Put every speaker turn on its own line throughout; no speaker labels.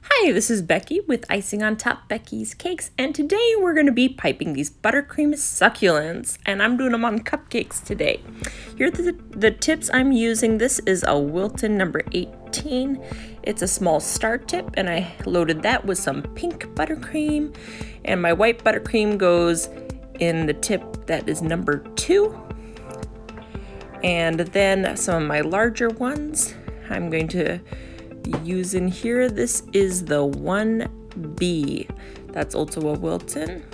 Hi, this is Becky with Icing on Top Becky's Cakes, and today we're going to be piping these buttercream succulents, and I'm doing them on cupcakes today. Here are the tips I'm using. This is a Wilton number 18. It's a small star tip, and I loaded that with some pink buttercream, and my white buttercream goes in the tip that is number 2. And then some of my larger ones I'm going to use in here. This is the 1B. That's also a Wilton.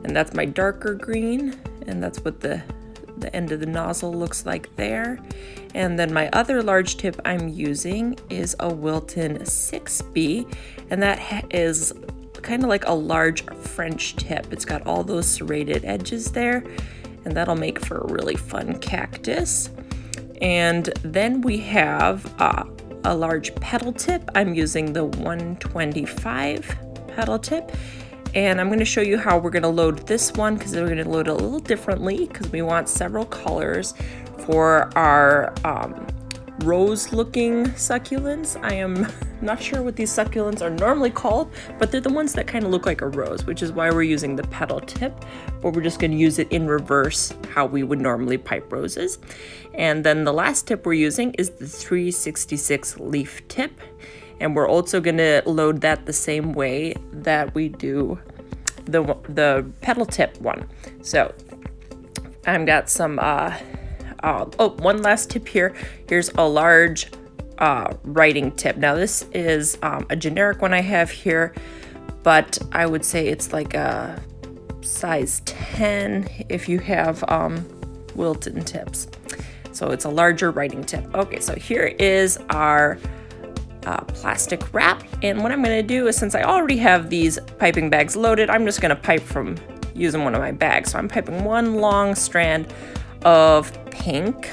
And that's my darker green. And that's what the end of the nozzle looks like there. And then my other large tip I'm using is a Wilton 6B. And that is kind of like a large French tip. It's got all those serrated edges there. And that'll make for a really fun cactus. And then we have a large petal tip. I'm using the 125 petal tip. And I'm going to show you how we're going to load this one, because we're going to load it a little differently because we want several colors for our rose looking succulents. I am not sure what these succulents are normally called, but they're the ones that kind of look like a rose, which is why we're using the petal tip, but we're just going to use it in reverse how we would normally pipe roses. And then the last tip we're using is the 366 leaf tip, and we're also going to load that the same way that we do the petal tip one. So I've got some one last tip here. Here's a large writing tip. Now this is a generic one I have here, but I would say it's like a size 10 if you have Wilton tips. So it's a larger writing tip. Okay, so here is our plastic wrap, and what I'm going to do is, since I already have these piping bags loaded, I'm just going to pipe from using one of my bags. So I'm piping one long strand of pink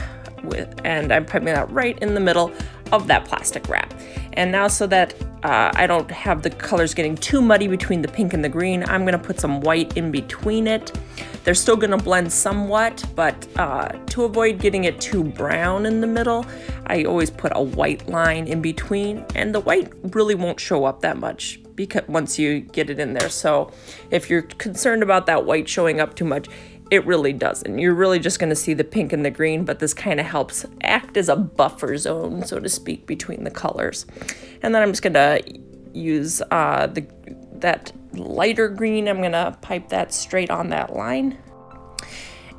and I'm piping that right in the middle of that plastic wrap. And now, so that I don't have the colors getting too muddy between the pink and the green, I'm going to put some white in between it. They're still going to blend somewhat, but to avoid getting it too brown in the middle, I always put a white line in between, and the white really won't show up that much because once you get it in there. So if you're concerned about that white showing up too much, it really doesn't. You're really just going to see the pink and the green, but this kind of helps act as a buffer zone, so to speak, between the colors. And then I'm just going to use that lighter green. I'm going to pipe that straight on that line.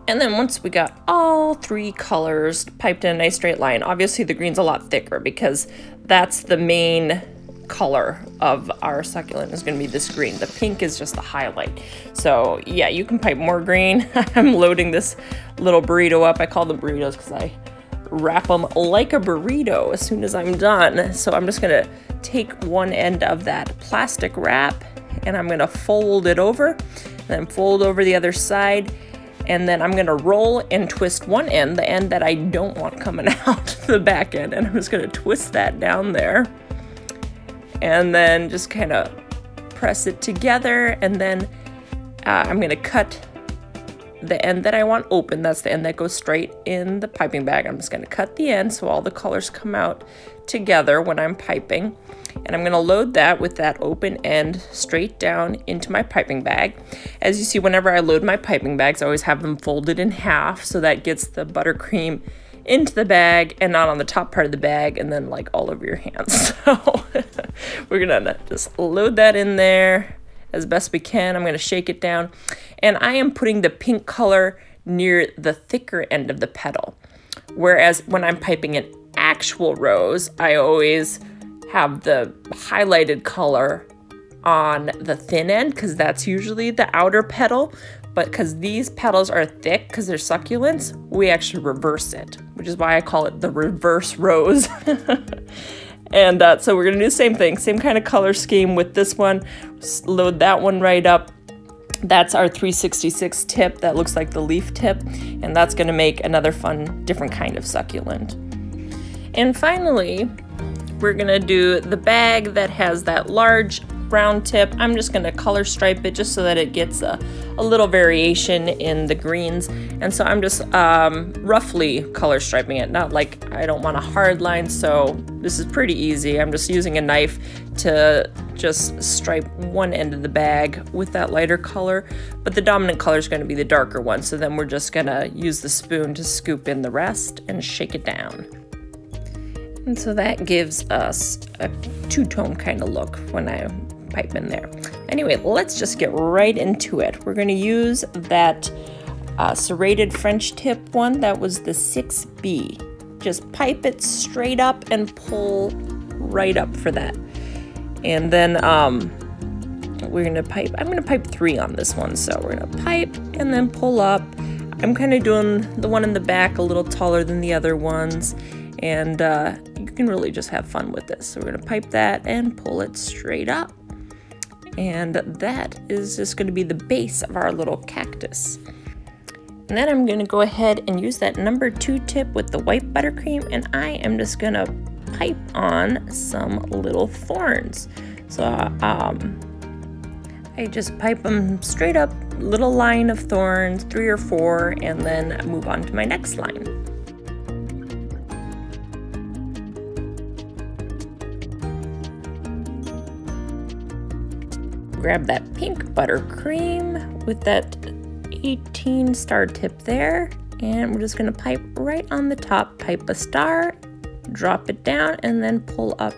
And then once we got all 3 colors piped in a nice straight line, obviously the green's a lot thicker because that's the main color of our succulent is going to be this green. The pink is just the highlight. So yeah, you can pipe more green. I'm loading this little burrito up. I call them burritos because I wrap them like a burrito as soon as I'm done. So I'm just going to take one end of that plastic wrap and I'm going to fold it over, and then fold over the other side, and then I'm going to roll and twist one end, the end that I don't want coming out, the back end, and I'm just going to twist that down there. And then just kind of press it together, and then I'm going to cut the end that I want open. That's the end that goes straight in the piping bag. I'm just going to cut the end so all the colors come out together when I'm piping. And I'm going to load that with that open end straight down into my piping bag. As you see, whenever I load my piping bags, I always have them folded in half, so that gets the buttercream into the bag and not on the top part of the bag and then like all over your hands. So we're gonna just load that in there as best we can. I'm gonna shake it down, and I am putting the pink color near the thicker end of the petal, whereas when I'm piping an actual rose, I always have the highlighted color on the thin end because that's usually the outer petal. But because these petals are thick, because they're succulents, we actually reverse it, which is why I call it the reverse rose. And so we're going to do the same thing, same kind of color scheme with this one. Just load that one right up. That's our 366 tip that looks like the leaf tip, and that's going to make another fun, different kind of succulent. And finally, we're going to do the bag that has that large round tip, I'm just gonna color stripe it just so that it gets a little variation in the greens. And so I'm just roughly color striping it, not like I don't want a hard line, so this is pretty easy. I'm just using a knife to just stripe one end of the bag with that lighter color, but the dominant color is gonna be the darker one, so then we're just gonna use the spoon to scoop in the rest and shake it down. And so that gives us a two-tone kind of look when I pipe in there. Anyway, let's just get right into it. We're going to use that serrated French tip one. That was the 6B. Just pipe it straight up and pull right up for that. And then we're going to pipe, I'm going to pipe 3 on this one. So we're going to pipe and then pull up. I'm kind of doing the one in the back a little taller than the other ones. And you can really just have fun with this. So we're gonna pipe that and pull it straight up. And that is just gonna be the base of our little cactus. And then I'm gonna go ahead and use that number 2 tip with the white buttercream, and I am just gonna pipe on some little thorns. So I just pipe them straight up, little line of thorns, 3 or 4, and then move on to my next line. Grab that pink buttercream with that 18 star tip there, and we're just gonna pipe right on the top, pipe a star, drop it down, and then pull up.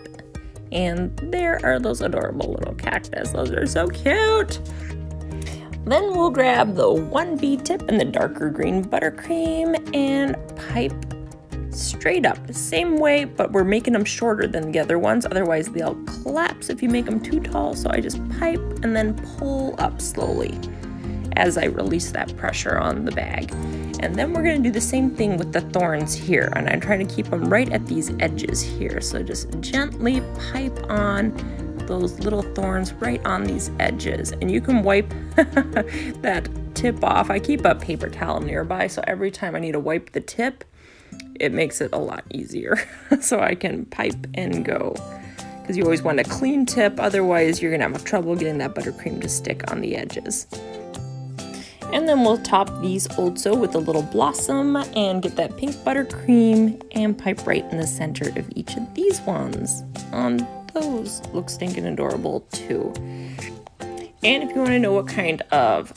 And there are those adorable little cactus. Those are so cute. Then we'll grab the 1B tip and the darker green buttercream and pipe straight up, same way, but we're making them shorter than the other ones, otherwise they'll collapse if you make them too tall. So I just pipe and then pull up slowly as I release that pressure on the bag. And then we're going to do the same thing with the thorns here, and I'm trying to keep them right at these edges here. So just gently pipe on those little thorns right on these edges, and you can wipe that tip off. I keep a paper towel nearby, so every time I need to wipe the tip, it makes it a lot easier. So I can pipe and go, because you always want a clean tip, otherwise you're gonna have trouble getting that buttercream to stick on the edges. And then we'll top these also with a little blossom and get that pink buttercream and pipe right in the center of each of these ones. Those look stinking adorable too. And if you want to know what kind of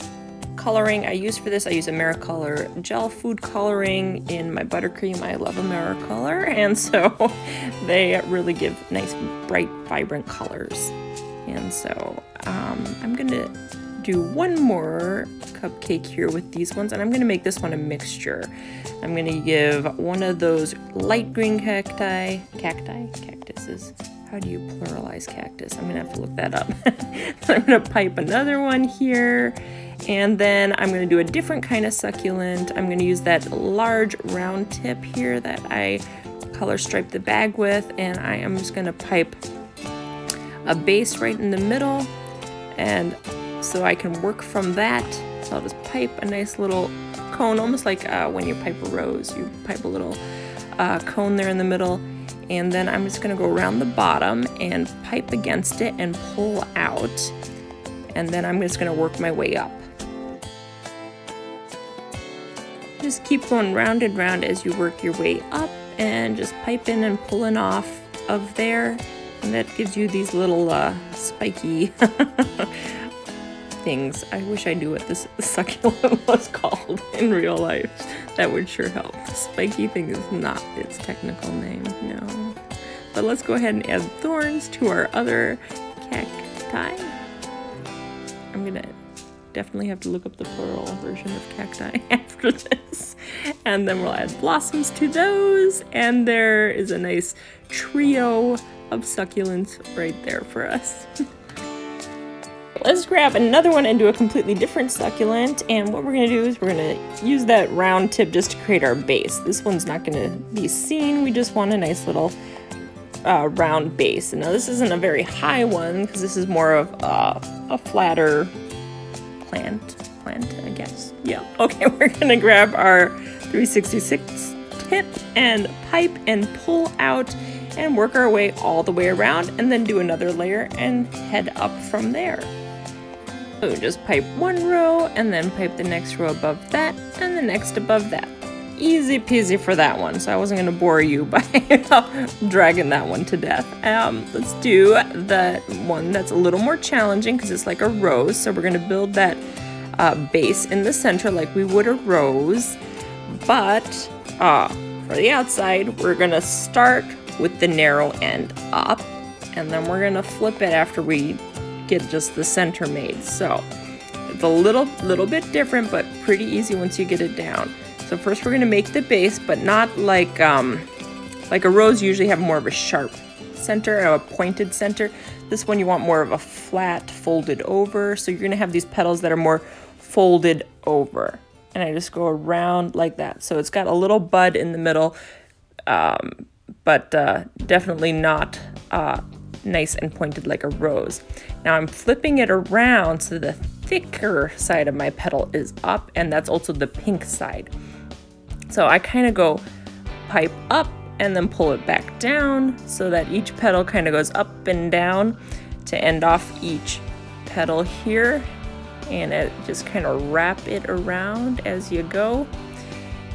coloring I use for this, I use AmeriColor gel food coloring in my buttercream. I love AmeriColor, and so they really give nice, bright, vibrant colors. And so I'm gonna do one more cupcake here with these ones, and I'm gonna make this one a mixture. I'm gonna give one of those light green cactuses. How do you pluralize cactus? I'm gonna have to look that up. I'm gonna pipe another one here, and then I'm gonna do a different kind of succulent. I'm gonna use that large round tip here that I color striped the bag with, and I am just gonna pipe a base right in the middle, and so I can work from that. So I'll just pipe a nice little cone, almost like when you pipe a rose, you pipe a little cone there in the middle. And then I'm just gonna go around the bottom and pipe against it and pull out. And then I'm just gonna work my way up. Just keep going round and round as you work your way up, and just pipe in and pulling off of there. And that gives you these little spiky things. I wish I knew what this succulent was called in real life. That would sure help. The spiky thing is not its technical name, no. But let's go ahead and add thorns to our other cacti. I'm gonna definitely have to look up the plural version of cacti after this. And then we'll add blossoms to those, and there is a nice trio of succulents right there for us. Let's grab another one and do a completely different succulent, and what we're going to do is we're going to use that round tip just to create our base. This one's not going to be seen, we just want a nice little round base. And now this isn't a very high one because this is more of a flatter plant, I guess. Yeah, okay, we're going to grab our 366 tip and pipe and pull out, and work our way all the way around, and then do another layer and head up from there. So just pipe one row and then pipe the next row above that and the next above that. Easy peasy for that one, so I wasn't going to bore you by dragging that one to death. Let's do the one that's a little more challenging because it's like a rose. So we're going to build that base in the center like we would a rose, but for the outside we're going to start with the narrow end up, and then we're going to flip it after we get just the center made. So it's a little bit different, but pretty easy once you get it down. So first we're going to make the base, but not like a rose usually have more of a sharp center, a pointed center. This one you want more of a flat, folded over. So you're going to have these petals that are more folded over. And I just go around like that. So it's got a little bud in the middle, but definitely not nice and pointed like a rose. Now I'm flipping it around so the thicker side of my petal is up, and that's also the pink side. So I kind of go pipe up and then pull it back down so that each petal kind of goes up and down to end off each petal here, and it just kind of wrap it around as you go.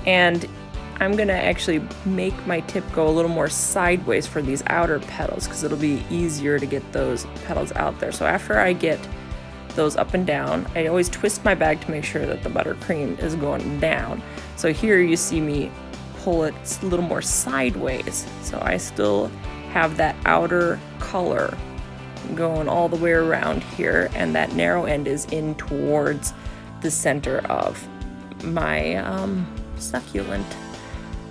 And I'm gonna actually make my tip go a little more sideways for these outer petals because it'll be easier to get those petals out there. So after I get those up and down, I always twist my bag to make sure that the buttercream is going down. So here you see me pull it a little more sideways. So I still have that outer color going all the way around here, and that narrow end is in towards the center of my succulent.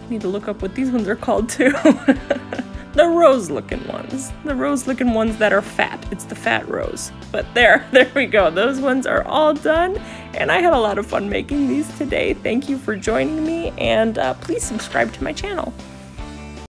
I need to look up what these ones are called too. The rose-looking ones. The rose-looking ones that are fat. It's the fat rose. But there we go. Those ones are all done, and I had a lot of fun making these today. Thank you for joining me, and please subscribe to my channel.